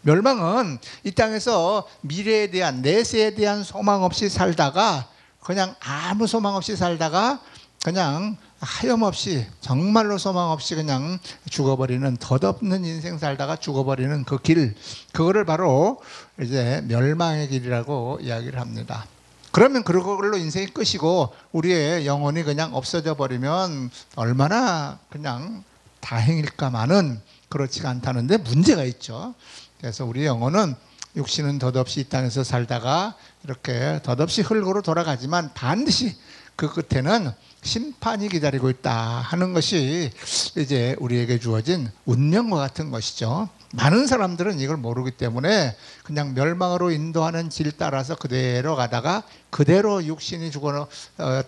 멸망은 이 땅에서 미래에 대한, 내세에 대한 소망 없이 살다가, 그냥 아무 소망 없이 살다가 그냥 하염없이, 정말로 소망 없이 그냥 죽어버리는, 덧없는 인생 살다가 죽어버리는 그 길, 그거를 바로 이제 멸망의 길이라고 이야기를 합니다. 그러면 그걸로 인생이 끝이고 우리의 영혼이 그냥 없어져 버리면 얼마나 그냥 다행일까마는 그렇지가 않다는데 문제가 있죠. 그래서 우리 영혼은, 육신은 덧없이 이 땅에서 살다가 이렇게 덧없이 흙으로 돌아가지만 반드시 그 끝에는 심판이 기다리고 있다 하는 것이 이제 우리에게 주어진 운명과 같은 것이죠. 많은 사람들은 이걸 모르기 때문에 그냥 멸망으로 인도하는 길 따라서 그대로 가다가 그대로 육신이 죽어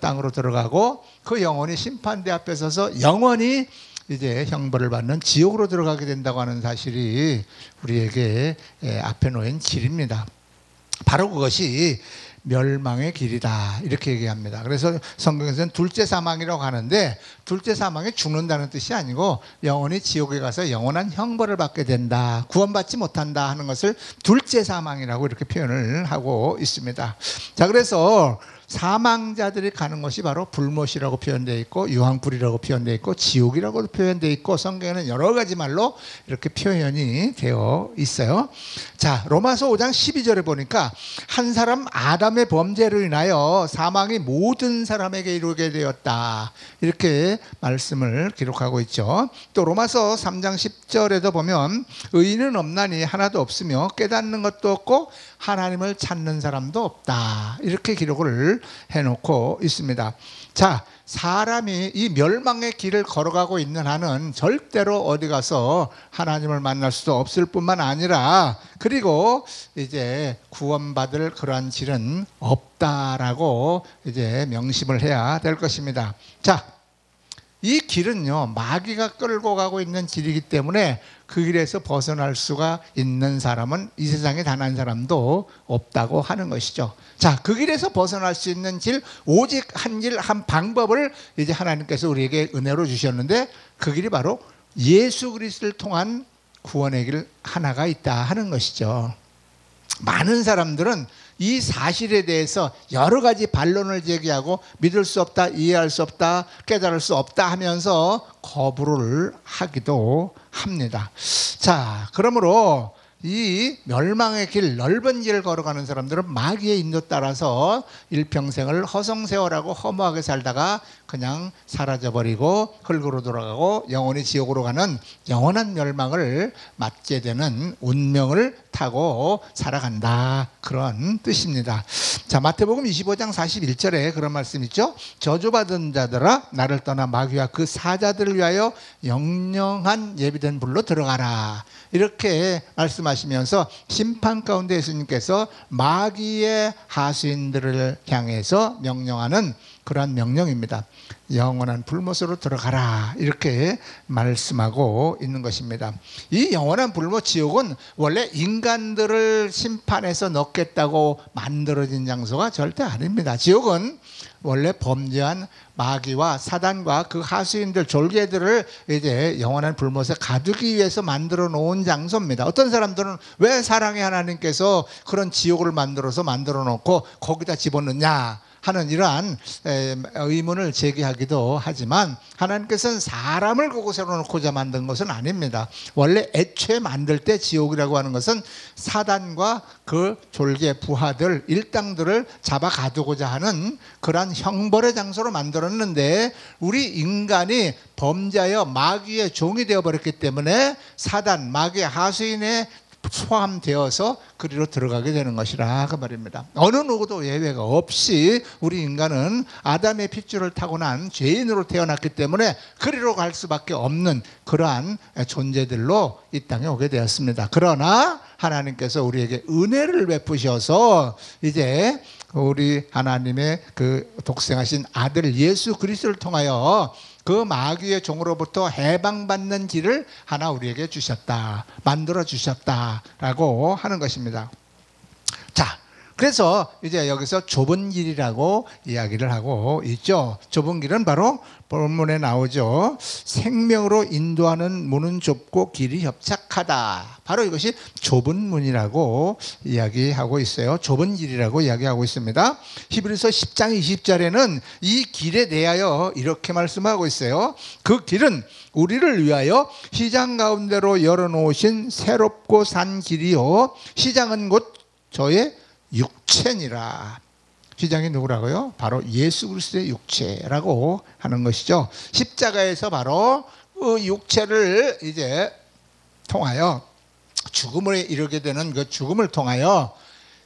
땅으로 들어가고 그 영혼이 심판대 앞에 서서 영원히 이제 형벌을 받는 지옥으로 들어가게 된다고 하는 사실이 우리에게 앞에 놓인 길입니다. 바로 그것이 멸망의 길이다 이렇게 얘기합니다. 그래서 성경에서는 둘째 사망이라고 하는데, 둘째 사망이 죽는다는 뜻이 아니고 영원히 지옥에 가서 영원한 형벌을 받게 된다, 구원받지 못한다 하는 것을 둘째 사망이라고 이렇게 표현을 하고 있습니다. 자, 그래서 사망자들이 가는 것이 바로 불못이라고 표현되어 있고, 유황불이라고 표현되어 있고, 지옥이라고 표현되어 있고, 성경에는 여러 가지 말로 이렇게 표현이 되어 있어요. 자, 로마서 5장 12절에 보니까 한 사람 아담의 범죄로 인하여 사망이 모든 사람에게 이르게 되었다 이렇게 말씀을 기록하고 있죠. 또 로마서 3장 10절에도 보면 의인은 없나니 하나도 없으며 깨닫는 것도 없고 하나님을 찾는 사람도 없다 이렇게 기록을 해놓고 있습니다. 자, 사람이 이 멸망의 길을 걸어가고 있는 한은 절대로 어디 가서 하나님을 만날 수도 없을 뿐만 아니라, 그리고 이제 구원받을 그러한 길은 없다라고 이제 명심을 해야 될 것입니다. 자, 이 길은요, 마귀가 끌고 가고 있는 길이기 때문에 그 길에서 벗어날 수가 있는 사람은 이 세상에 단 한 사람도 없다고 하는 것이죠. 자, 그 길에서 벗어날 수 있는 길, 오직 한 길, 한 방법을 이제 하나님께서 우리에게 은혜로 주셨는데, 그 길이 바로 예수 그리스도를 통한 구원의 길 하나가 있다 하는 것이죠. 많은 사람들은 이 사실에 대해서 여러 가지 반론을 제기하고 믿을 수 없다, 이해할 수 없다, 깨달을 수 없다 하면서 거부를 하기도 합니다. 자, 그러므로 이 멸망의 길, 넓은 길을 걸어가는 사람들은 마귀의 인도 따라서 일평생을 허송세월하고 허무하게 살다가 그냥 사라져버리고 흙으로 돌아가고 영원히 지옥으로 가는 영원한 멸망을 맞게 되는 운명을 타고 살아간다, 그런 뜻입니다. 자, 마태복음 25장 41절에 그런 말씀 있죠. 저주받은 자들아, 나를 떠나 마귀와 그 사자들을 위하여 영영한 예비된 불로 들어가라 이렇게 말씀하시면서 심판 가운데 예수님께서 마귀의 하수인들을 향해서 명령하는 그러한 명령입니다. 영원한 불못으로 들어가라 이렇게 말씀하고 있는 것입니다. 이 영원한 불못, 지옥은 원래 인간들을 심판해서 넣겠다고 만들어진 장소가 절대 아닙니다. 지옥은 원래 범죄한 마귀와 사단과 그 하수인들, 졸개들을 이제 영원한 불못에 가두기 위해서 만들어 놓은 장소입니다. 어떤 사람들은 왜 사랑의 하나님께서 그런 지옥을 만들어 놓고 거기다 집어넣냐 하는 이러한 의문을 제기하기도 하지만, 하나님께서는 사람을 그곳으로 놓고자 만든 것은 아닙니다. 원래 애초에 만들 때 지옥이라고 하는 것은 사단과 그 졸개 부하들, 일당들을 잡아 가두고자 하는 그러한 형벌의 장소로 만들었는데, 우리 인간이 범죄하여 마귀의 종이 되어버렸기 때문에 사단, 마귀의 하수인의 포함되어서 그리로 들어가게 되는 것이라 그 말입니다. 어느 누구도 예외가 없이 우리 인간은 아담의 핏줄을 타고난 죄인으로 태어났기 때문에 그리로 갈 수밖에 없는 그러한 존재들로 이 땅에 오게 되었습니다. 그러나 하나님께서 우리에게 은혜를 베푸셔서 이제 우리 하나님의 그 독생하신 아들 예수 그리스도를 통하여 그 마귀의 종으로부터 해방받는 길을 하나 우리에게 주셨다, 만들어 주셨다라고 하는 것입니다. 자, 그래서 이제 여기서 좁은 길이라고 이야기를 하고 있죠. 좁은 길은 바로 본문에 나오죠. 생명으로 인도하는 문은 좁고 길이 협착하다. 바로 이것이 좁은 문이라고 이야기하고 있어요. 좁은 길이라고 이야기하고 있습니다. 히브리서 10장 20절에는 이 길에 대하여 이렇게 말씀하고 있어요. 그 길은 우리를 위하여 시장 가운데로 열어놓으신 새롭고 산 길이요 시장은 곧 저의 육체니라. 시장이 누구라고요? 바로 예수 그리스도의 육체라고 하는 것이죠. 십자가에서 바로 그 육체를 이제 통하여 죽음을 이루게 되는 그 죽음을 통하여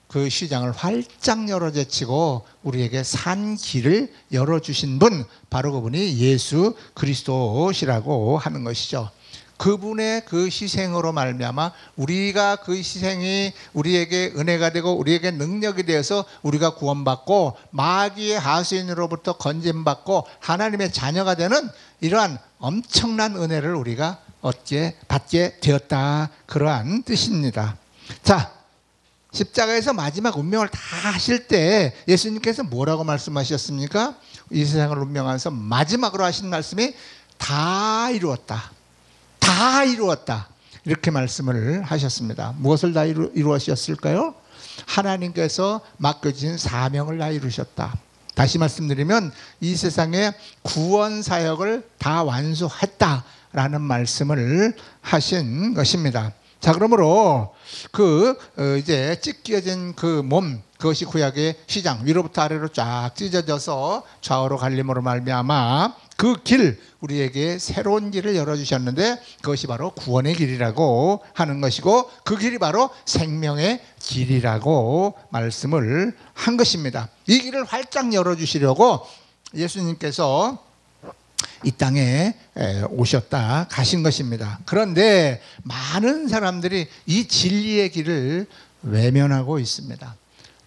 그 시장을 활짝 열어 제치고 우리에게 산 길을 열어주신 분, 바로 그분이 예수 그리스도시라고 하는 것이죠. 그분의 그 희생으로 말미암아 우리가 그 희생이 우리에게 은혜가 되고 우리에게 능력이 되어서 우리가 구원받고 마귀의 하수인으로부터 건짐받고 하나님의 자녀가 되는 이러한 엄청난 은혜를 우리가 받게 되었다, 그러한 뜻입니다. 자, 십자가에서 마지막 운명을 다 하실 때 예수님께서 뭐라고 말씀하셨습니까? 이 세상을 운명하면서 마지막으로 하신 말씀이 다 이루었다, 다 이루었다, 이렇게 말씀을 하셨습니다. 무엇을 다 이루었을까요? 하나님께서 맡겨주신 사명을 다 이루셨다. 다시 말씀드리면 이 세상의 구원 사역을 다 완수했다라는 말씀을 하신 것입니다. 자, 그러므로 이제 찢겨진 그 몸, 그것이 구약의 시장, 위로부터 아래로 쫙 찢어져서 좌우로 갈림으로 말미암아 그 길, 우리에게 새로운 길을 열어주셨는데 그것이 바로 구원의 길이라고 하는 것이고 그 길이 바로 생명의 길이라고 말씀을 한 것입니다. 이 길을 활짝 열어주시려고 예수님께서 이 땅에 오셨다 가신 것입니다. 그런데 많은 사람들이 이 진리의 길을 외면하고 있습니다.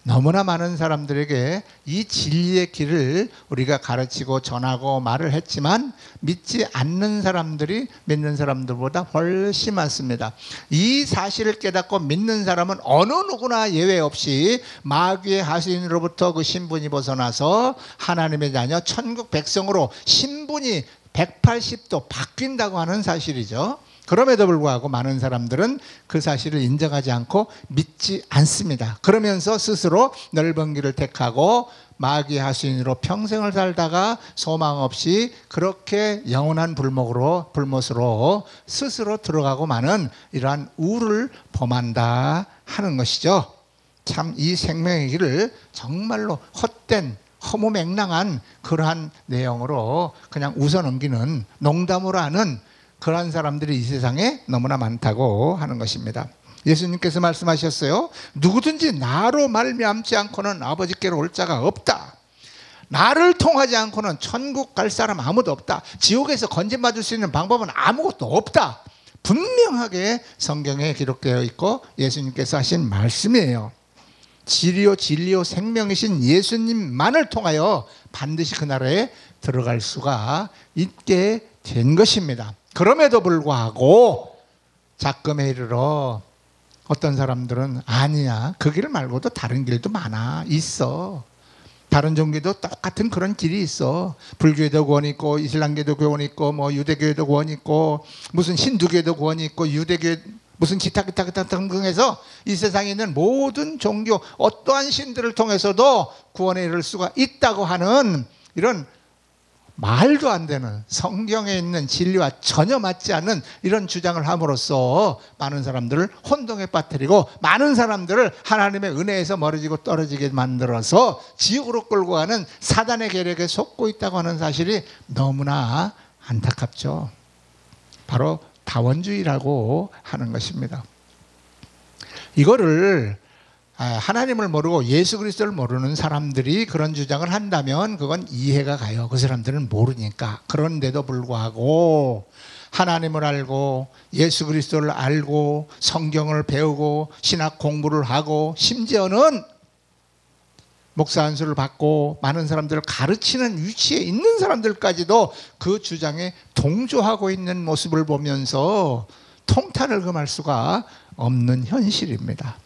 너무나 많은 사람들에게 이 진리의 길을 우리가 가르치고 전하고 말을 했지만 믿지 않는 사람들이 믿는 사람들보다 훨씬 많습니다. 이 사실을 깨닫고 믿는 사람은 어느 누구나 예외 없이 마귀의 하수인으로부터 그 신분이 벗어나서 하나님의 자녀 천국 백성으로 신분이 180도 바뀐다고 하는 사실이죠. 그럼에도 불구하고 많은 사람들은 그 사실을 인정하지 않고 믿지 않습니다. 그러면서 스스로 넓은 길을 택하고 마귀의 하수인으로 평생을 살다가 소망 없이 그렇게 영원한 불못으로 스스로 들어가고 마는 이러한 우를 범한다 하는 것이죠. 참 이 생명의 길을 정말로 헛된 허무맹랑한 그러한 내용으로 그냥 웃어넘기는, 농담으로 하는 그러한 사람들이 이 세상에 너무나 많다고 하는 것입니다. 예수님께서 말씀하셨어요. 누구든지 나로 말미암지 않고는 아버지께로 올 자가 없다. 나를 통하지 않고는 천국 갈 사람 아무도 없다. 지옥에서 건진받을 수 있는 방법은 아무것도 없다. 분명하게 성경에 기록되어 있고 예수님께서 하신 말씀이에요. 진리요 진리요 생명이신 예수님만을 통하여 반드시 그 나라에 들어갈 수가 있게 된 것입니다. 그럼에도 불구하고 작금에 이르러 어떤 사람들은 아니야, 그 길 말고도 다른 길도 많아, 있어. 다른 종교도 똑같은 그런 길이 있어. 불교에도 구원이 있고 이슬람교도 구원이 있고 뭐 유대교에도 구원이 있고 무슨 힌두교에도 구원이 있고 유대교 무슨 기타 등등해서 이 세상에 있는 모든 종교 어떠한 신들을 통해서도 구원에 이를 수가 있다고 하는 이런 말도 안 되는, 성경에 있는 진리와 전혀 맞지 않는 이런 주장을 함으로써 많은 사람들을 혼동에 빠뜨리고 많은 사람들을 하나님의 은혜에서 멀어지고 떨어지게 만들어서 지옥으로 끌고 가는 사단의 계략에 속고 있다고 하는 사실이 너무나 안타깝죠. 바로 다원주의라고 하는 것입니다. 이거를 하나님을 모르고 예수 그리스도를 모르는 사람들이 그런 주장을 한다면 그건 이해가 가요. 그 사람들은 모르니까. 그런데도 불구하고 하나님을 알고 예수 그리스도를 알고 성경을 배우고 신학 공부를 하고 심지어는 목사 안수를 받고 많은 사람들을 가르치는 위치에 있는 사람들까지도 그 주장에 동조하고 있는 모습을 보면서 통탄을 금할 수가 없는 현실입니다.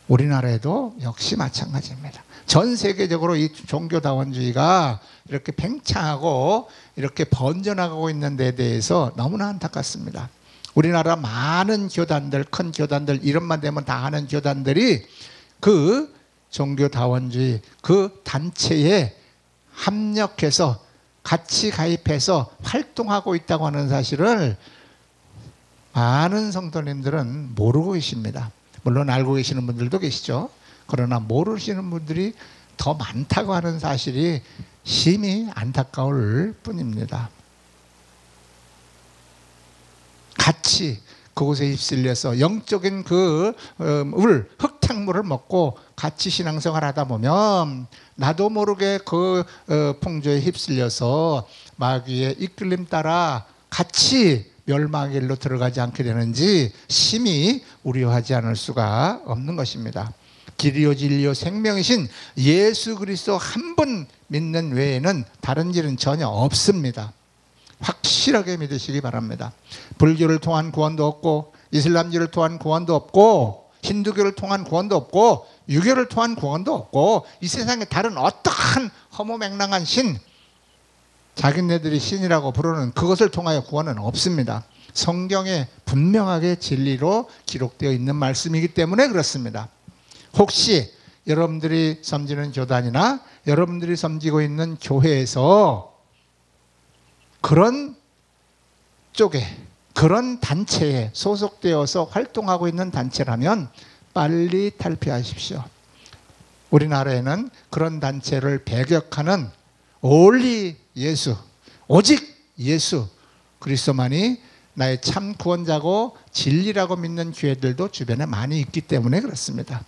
우리나라에도 역시 마찬가지입니다. 전 세계적으로 이 종교다원주의가 이렇게 팽창하고 이렇게 번져나가고 있는 데 대해서 너무나 안타깝습니다. 우리나라 많은 교단들, 큰 교단들, 이름만 대면 다 아는 교단들이 그 종교다원주의 그 단체에 합력해서 같이 가입해서 활동하고 있다고 하는 사실을 많은 성도님들은 모르고 계십니다. 물론 알고 계시는 분들도 계시죠. 그러나 모르시는 분들이 더 많다고 하는 사실이 심히 안타까울 뿐입니다. 같이 그곳에 휩쓸려서 영적인 그 흙탕물을 먹고 같이 신앙생활 하다 보면 나도 모르게 그 풍조에 휩쓸려서 마귀의 이끌림 따라 같이 멸망의 길로 들어가지 않게 되는지 심히 우려하지 않을 수가 없는 것입니다. 길이요 진리요 생명이신 예수 그리스도 한 분 믿는 외에는 다른 길은 전혀 없습니다. 확실하게 믿으시기 바랍니다. 불교를 통한 구원도 없고 이슬람교를 통한 구원도 없고 힌두교를 통한 구원도 없고 유교를 통한 구원도 없고 이 세상에 다른 어떠한 허무맹랑한 신, 자기네들이 신이라고 부르는 그것을 통하여 구원은 없습니다. 성경에 분명하게 진리로 기록되어 있는 말씀이기 때문에 그렇습니다. 혹시 여러분들이 섬기는 교단이나 여러분들이 섬기고 있는 교회에서 그런 쪽에 그런 단체에 소속되어서 활동하고 있는 단체라면 빨리 탈피하십시오. 우리나라에는 그런 단체를 배격하는 올리 예수, 오직 예수 그리스도만이 나의 참 구원자고 진리라고 믿는 교회들도 주변에 많이 있기 때문에 그렇습니다.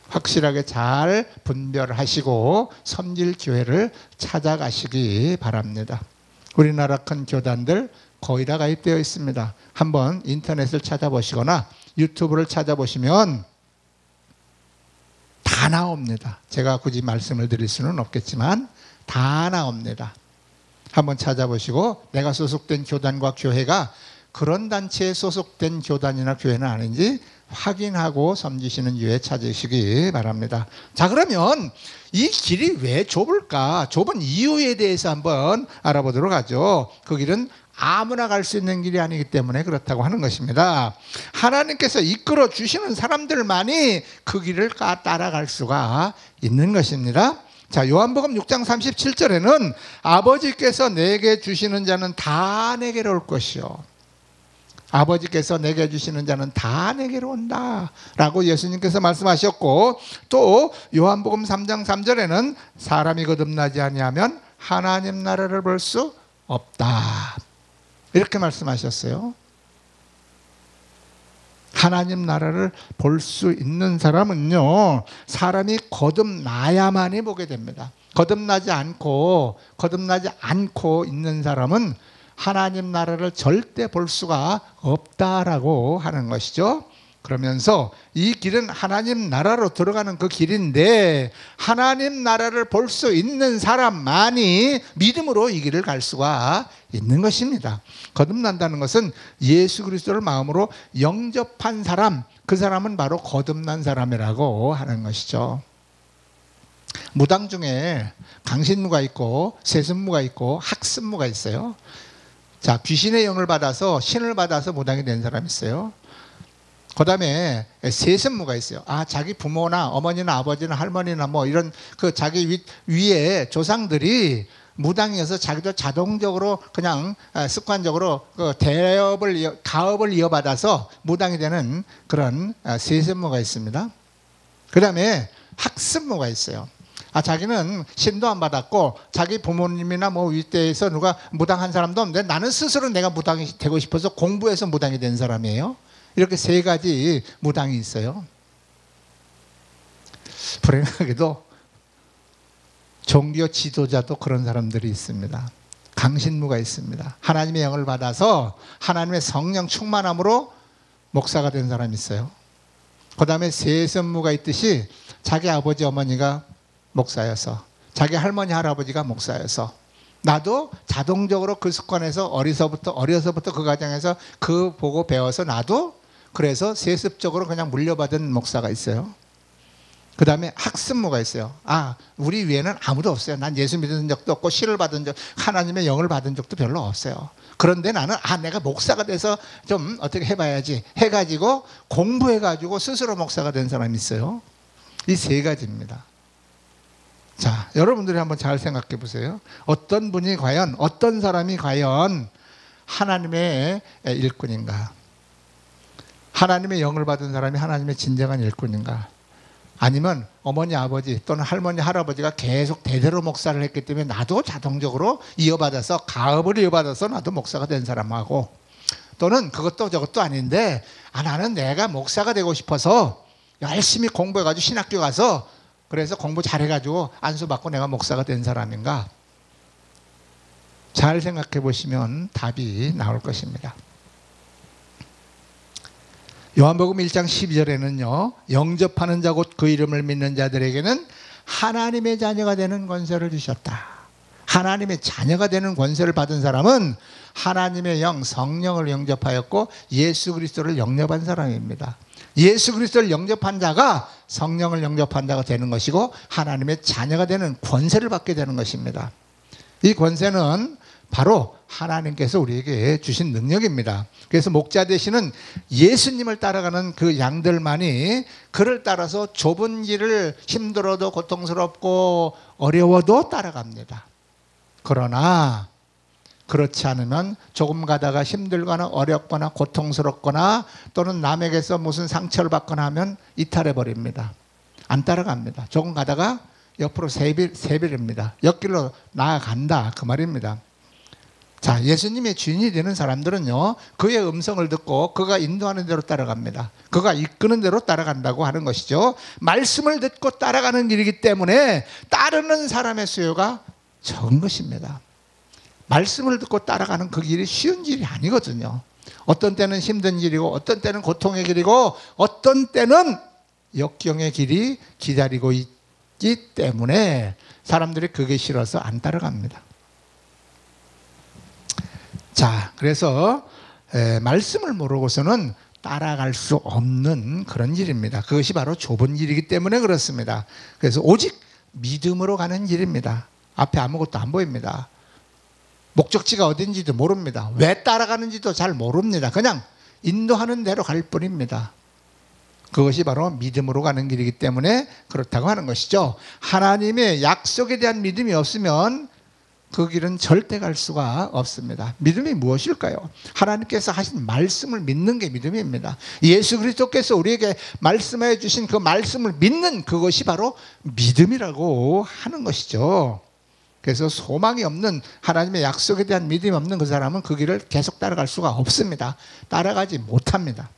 확실하게 잘 분별하시고 섬길 교회를 찾아가시기 바랍니다. 우리나라 큰 교단들 거의 다 가입되어 있습니다. 한번 인터넷을 찾아보시거나 유튜브를 찾아보시면 다 나옵니다. 제가 굳이 말씀을 드릴 수는 없겠지만 다 나옵니다. 한번 찾아보시고 내가 소속된 교단과 교회가 그런 단체에 소속된 교단이나 교회는 아닌지 확인하고 섬기시는 기회 찾으시기 바랍니다. 자, 그러면 이 길이 왜 좁을까? 좁은 이유에 대해서 한번 알아보도록 하죠. 그 길은 아무나 갈 수 있는 길이 아니기 때문에 그렇다고 하는 것입니다. 하나님께서 이끌어 주시는 사람들만이 그 길을 따라갈 수가 있는 것입니다. 자, 요한복음 6장 37절에는 아버지께서 내게 주시는 자는 다 내게로 올 것이요. 아버지께서 내게 주시는 자는 다 내게로 온다 라고 예수님께서 말씀하셨고, 또 요한복음 3장 3절에는 사람이 거듭나지 아니하면 하나님 나라를 볼 수 없다 이렇게 말씀하셨어요. 하나님 나라를 볼 수 있는 사람은요, 사람이 거듭나야만이 보게 됩니다. 거듭나지 않고 있는 사람은 하나님 나라를 절대 볼 수가 없다라고 하는 것이죠. 그러면서 이 길은 하나님 나라로 들어가는 그 길인데 하나님 나라를 볼 수 있는 사람만이 믿음으로 이 길을 갈 수가 있는 것입니다. 거듭난다는 것은 예수 그리스도를 마음으로 영접한 사람, 그 사람은 바로 거듭난 사람이라고 하는 것이죠. 무당 중에 강신무가 있고 세습무가 있고 학습무가 있어요. 자, 귀신의 영을 받아서 신을 받아서 무당이 된 사람이 있어요. 그 다음에 세습무가 있어요. 자기 부모나 어머니나 아버지나 할머니나 뭐 이런 그 자기 위에 조상들이 무당이어서 자기도 자동적으로 그냥 습관적으로 그 가업을 이어받아서 무당이 되는 그런 세습무가 있습니다. 그 다음에 학습무가 있어요. 자기는 신도 안 받았고 자기 부모님이나 뭐 윗대에서 누가 무당한 사람도 없는데 나는 스스로 내가 무당이 되고 싶어서 공부해서 무당이 된 사람이에요. 이렇게 세 가지 무당이 있어요. 불행하게도 종교 지도자도 그런 사람들이 있습니다. 강신무가 있습니다. 하나님의 영을 받아서 하나님의 성령 충만함으로 목사가 된 사람이 있어요. 그 다음에 세습무가 있듯이 자기 아버지 어머니가 목사여서 자기 할머니 할아버지가 목사여서 나도 자동적으로 그 습관에서 어려서부터 그 과정에서 그 보고 배워서 나도 그래서 세습적으로 그냥 물려받은 목사가 있어요. 그 다음에 학습무가 있어요. 우리 위에는 아무도 없어요. 난 예수 믿은 적도 없고 시를 받은 적, 하나님의 영을 받은 적도 별로 없어요. 그런데 나는 내가 목사가 돼서 좀 어떻게 해봐야지 해가지고 공부해가지고 스스로 목사가 된 사람이 있어요. 이 세 가지입니다. 자, 여러분들이 한번 잘 생각해 보세요. 어떤 분이 과연, 어떤 사람이 과연 하나님의 일꾼인가? 하나님의 영을 받은 사람이 하나님의 진정한 일꾼인가? 아니면 어머니, 아버지 또는 할머니, 할아버지가 계속 대대로 목사를 했기 때문에 나도 자동적으로 이어받아서, 가업을 이어받아서 나도 목사가 된 사람하고, 또는 그것도 저것도 아닌데 나는 내가 목사가 되고 싶어서 열심히 공부해가지고 신학교 가서 그래서 공부 잘해가지고 안수받고 내가 목사가 된 사람인가? 잘 생각해 보시면 답이 나올 것입니다. 요한복음 1장 12절에는요, 영접하는 자 곧 그 이름을 믿는 자들에게는 하나님의 자녀가 되는 권세를 주셨다. 하나님의 자녀가 되는 권세를 받은 사람은 하나님의 영, 성령을 영접하였고 예수 그리스도를 영접한 사람입니다. 예수 그리스도를 영접한 자가 성령을 영접한 자가 되는 것이고 하나님의 자녀가 되는 권세를 받게 되는 것입니다. 이 권세는 바로 하나님께서 우리에게 주신 능력입니다. 그래서 목자 되시는 예수님을 따라가는 그 양들만이 그를 따라서 좁은 길을 힘들어도 고통스럽고 어려워도 따라갑니다. 그러나 그렇지 않으면 조금 가다가 힘들거나 어렵거나 고통스럽거나 또는 남에게서 무슨 상처를 받거나 하면 이탈해 버립니다. 안 따라갑니다. 조금 가다가 옆으로 세빌입니다. 옆길로 나아간다, 그 말입니다. 자, 예수님의 주인이 되는 사람들은요, 그의 음성을 듣고 그가 인도하는 대로 따라갑니다. 그가 이끄는 대로 따라간다고 하는 것이죠. 말씀을 듣고 따라가는 일이기 때문에 따르는 사람의 수요가 적은 것입니다. 말씀을 듣고 따라가는 그 길이 쉬운 길이 아니거든요. 어떤 때는 힘든 길이고 어떤 때는 고통의 길이고 어떤 때는 역경의 길이 기다리고 있기 때문에 사람들이 그게 싫어서 안 따라갑니다. 자, 그래서 말씀을 모르고서는 따라갈 수 없는 그런 일입니다. 그것이 바로 좁은 길이기 때문에 그렇습니다. 그래서 오직 믿음으로 가는 길입니다. 앞에 아무것도 안 보입니다. 목적지가 어딘지도 모릅니다. 왜 따라가는지도 잘 모릅니다. 그냥 인도하는 대로 갈 뿐입니다. 그것이 바로 믿음으로 가는 길이기 때문에 그렇다고 하는 것이죠. 하나님의 약속에 대한 믿음이 없으면 그 길은 절대 갈 수가 없습니다. 믿음이 무엇일까요? 하나님께서 하신 말씀을 믿는 게 믿음입니다. 예수 그리스도께서 우리에게 말씀해 주신 그 말씀을 믿는 그것이 바로 믿음이라고 하는 것이죠. 그래서 소망이 없는, 하나님의 약속에 대한 믿음이 없는 그 사람은 그 길을 계속 따라갈 수가 없습니다. 따라가지 못합니다.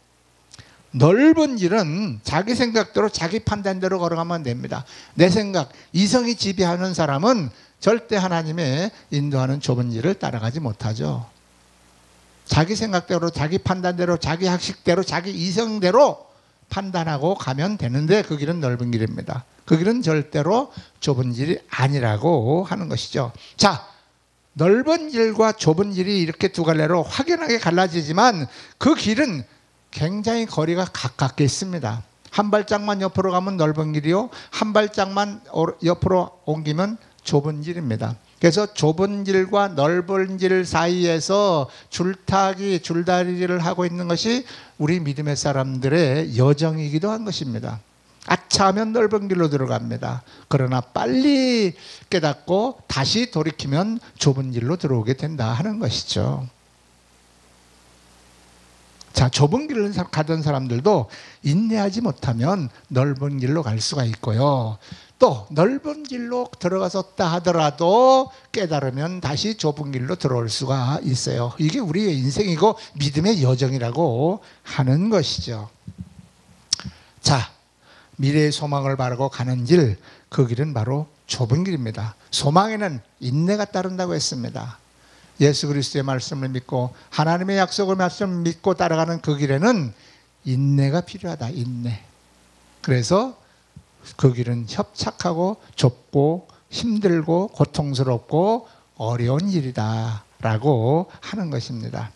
넓은 길은 자기 생각대로 자기 판단대로 걸어가면 됩니다. 내 생각, 이성이 지배하는 사람은 절대 하나님의 인도하는 좁은 길을 따라가지 못하죠. 자기 생각대로, 자기 판단대로, 자기 학식대로, 자기 이성대로 판단하고 가면 되는데 그 길은 넓은 길입니다. 그 길은 절대로 좁은 길이 아니라고 하는 것이죠. 자, 넓은 길과 좁은 길이 이렇게 두 갈래로 확연하게 갈라지지만 그 길은 굉장히 거리가 가깝게 있습니다. 한 발짝만 옆으로 가면 넓은 길이요, 한 발짝만 옆으로 옮기면 좁은 길입니다. 그래서 좁은 길과 넓은 길 사이에서 줄다리기를 하고 있는 것이 우리 믿음의 사람들의 여정이기도 한 것입니다. 아차하면 넓은 길로 들어갑니다. 그러나 빨리 깨닫고 다시 돌이키면 좁은 길로 들어오게 된다 하는 것이죠. 자, 좁은 길을 가던 사람들도 인내하지 못하면 넓은 길로 갈 수가 있고요. 또 넓은 길로 들어갔었다 하더라도 깨달으면 다시 좁은 길로 들어올 수가 있어요. 이게 우리의 인생이고 믿음의 여정이라고 하는 것이죠. 자, 미래의 소망을 바라고 가는 길, 그 길은 바로 좁은 길입니다. 소망에는 인내가 따른다고 했습니다. 예수 그리스도의 말씀을 믿고 하나님의 약속을 말씀을 믿고 따라가는 그 길에는 인내가 필요하다. 인내. 그래서 그 길은 협착하고 좁고 힘들고 고통스럽고 어려운 일이다 라고 하는 것입니다.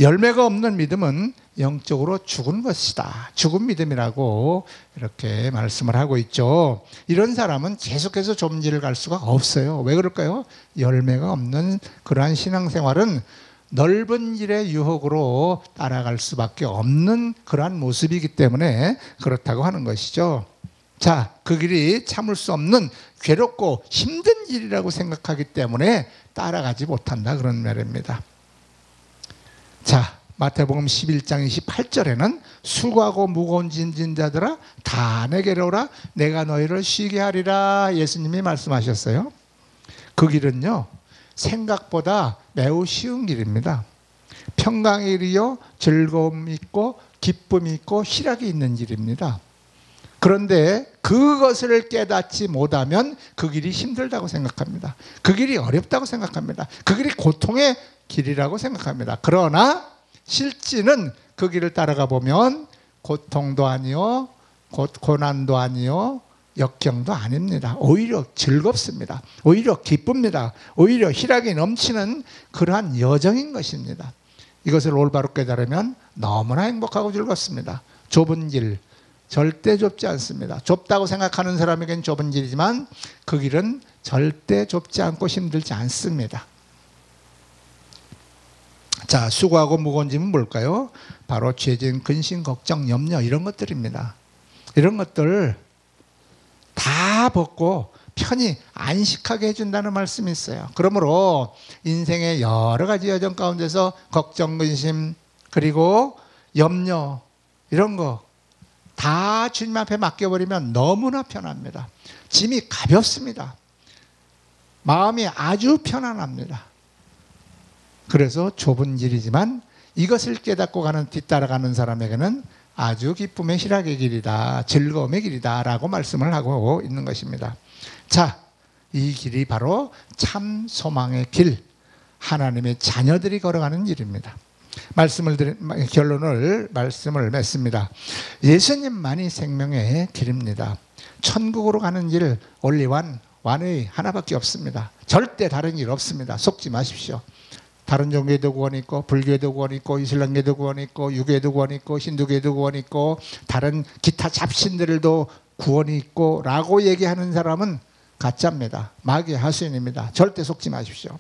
열매가 없는 믿음은 영적으로 죽은 것이다. 죽은 믿음이라고 이렇게 말씀을 하고 있죠. 이런 사람은 계속해서 좁은 길을 갈 수가 없어요. 왜 그럴까요? 열매가 없는 그러한 신앙생활은 넓은 길의 유혹으로 따라갈 수밖에 없는 그러한 모습이기 때문에 그렇다고 하는 것이죠. 자, 그 길이 참을 수 없는 괴롭고 힘든 길이라고 생각하기 때문에 따라가지 못한다, 그런 말입니다. 자, 마태복음 11장 28절에는 수고하고 무거운 짐진 자들아 다 내게로 오라 내가 너희를 쉬게 하리라 예수님이 말씀하셨어요. 그 길은요, 생각보다 매우 쉬운 길입니다. 평강의 길이요, 즐거움이 있고 기쁨이 있고 희락이 있는 길입니다. 그런데 그것을 깨닫지 못하면 그 길이 힘들다고 생각합니다. 그 길이 어렵다고 생각합니다. 그 길이 고통의 길이라고 생각합니다. 그러나 실제는 그 길을 따라가 보면 고통도 아니요, 고난도 아니요, 역경도 아닙니다. 오히려 즐겁습니다. 오히려 기쁩니다. 오히려 희락이 넘치는 그러한 여정인 것입니다. 이것을 올바로 깨달으면 너무나 행복하고 즐겁습니다. 좁은 길 절대 좁지 않습니다. 좁다고 생각하는 사람에겐 좁은 길이지만 그 길은 절대 좁지 않고 힘들지 않습니다. 자, 수고하고 무거운 짐은 뭘까요? 바로 죄진 근심, 걱정, 염려 이런 것들입니다. 이런 것들 다 벗고 편히 안식하게 해준다는 말씀이 있어요. 그러므로 인생의 여러 가지 여정 가운데서 걱정, 근심 그리고 염려 이런 거 다 주님 앞에 맡겨버리면 너무나 편합니다. 짐이 가볍습니다. 마음이 아주 편안합니다. 그래서 좁은 길이지만 이것을 깨닫고 뒤따라가는 사람에게는 아주 기쁨의 희락의 길이다, 즐거움의 길이다 라고 말씀을 하고 있는 것입니다. 자, 이 길이 바로 참 소망의 길, 하나님의 자녀들이 걸어가는 길입니다. 결론을 말씀을 맺습니다. 예수님만이 생명의 길입니다. 천국으로 가는 길 올리완 완의 하나밖에 없습니다. 절대 다른 길 없습니다. 속지 마십시오. 다른 종교에도 구원이 있고 불교에도 구원이 있고 이슬람교에도 구원이 있고 유교에도 구원이 있고 힌두교에도 구원이 있고 다른 기타 잡신들도 구원이 있고 라고 얘기하는 사람은 가짜입니다. 마귀의 하수인입니다. 절대 속지 마십시오.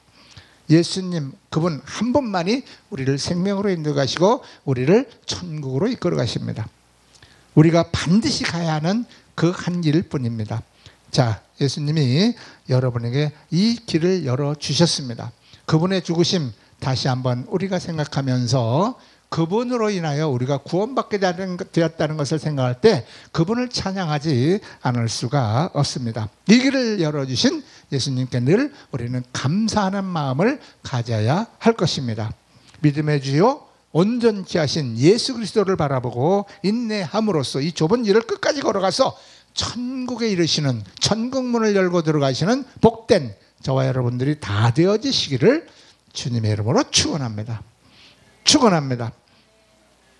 예수님 그분 한 분만이 우리를 생명으로 인도해 가시고 우리를 천국으로 이끌어 가십니다. 우리가 반드시 가야 하는 그 한 길일 뿐입니다. 자, 예수님이 여러분에게 이 길을 열어주셨습니다. 그분의 죽으심 다시 한번 우리가 생각하면서 그분으로 인하여 우리가 구원받게 되었다는 것을 생각할 때 그분을 찬양하지 않을 수가 없습니다. 이 길을 열어주신 예수님께 늘 우리는 감사하는 마음을 가져야 할 것입니다. 믿음의 주요 온전케 하신 예수 그리스도를 바라보고 인내함으로써 이 좁은 길을 끝까지 걸어가서 천국에 이르시는 천국문을 열고 들어가시는 복된 저와 여러분들이 다 되어지시기를 주님의 이름으로 축원합니다. 축원합니다.